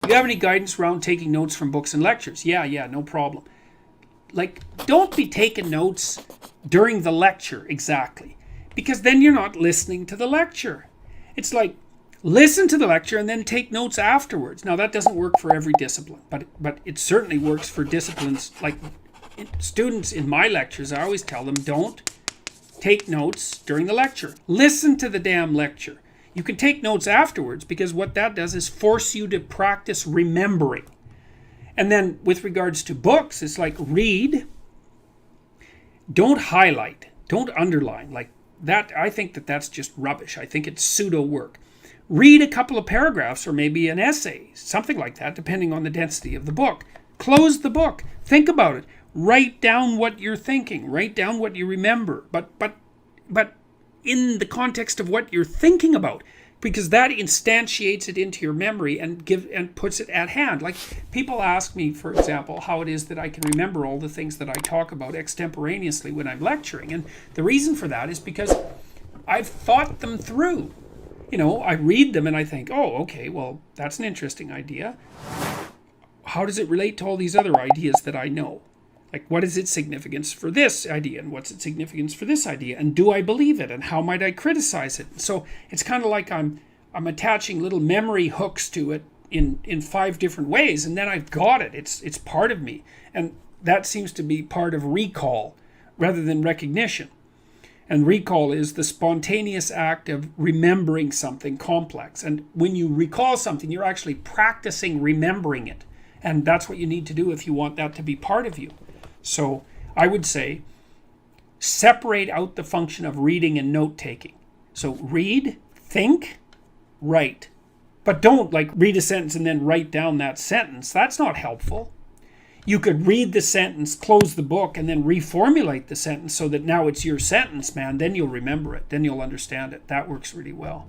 Do you have any guidance around taking notes from books and lectures? Yeah, no problem. Like, don't be taking notes during the lecture exactly, because then you're not listening to the lecture. It's like, listen to the lecture and then take notes afterwards. Now, that doesn't work for every discipline, but it certainly works for disciplines like students in my lectures. I always tell them, don't take notes during the lecture. Listen to the damn lecture. You can take notes afterwards, because what that does is force you to practice remembering. And then with regards to books, it's like, read, don't highlight, don't underline. Like that, I think that that's just rubbish. I think it's pseudo work. Read a couple of paragraphs or maybe an essay, something like that, depending on the density of the book. Close the book. Think about it. Write down what you're thinking. Write down what you remember. But in the context of what you're thinking about, because that instantiates it into your memory and puts it at hand. Like, people ask me, for example, how it is that I can remember all the things that I talk about extemporaneously when I'm lecturing. And the reason for that is because I've thought them through. You know, I read them and I think, oh, okay, well, that's an interesting idea. How does it relate to all these other ideas that I know? Like, what is its significance for this idea, and what's its significance for this idea, and do I believe it, and how might I criticize it? So it's kind of like I'm attaching little memory hooks to it in 5 different ways, and then I've got it. It's part of me, and that seems to be part of recall rather than recognition. And recall is the spontaneous act of remembering something complex. And when you recall something, you're actually practicing remembering it. And that's what you need to do if you want that to be part of you. So I would say separate out the function of reading and note-taking. So read, think, write. But don't like read a sentence and then write down that sentence. That's not helpful. You could read the sentence, close the book, and then reformulate the sentence so that now it's your sentence, man. Then you'll remember it. Then you'll understand it. That works really well.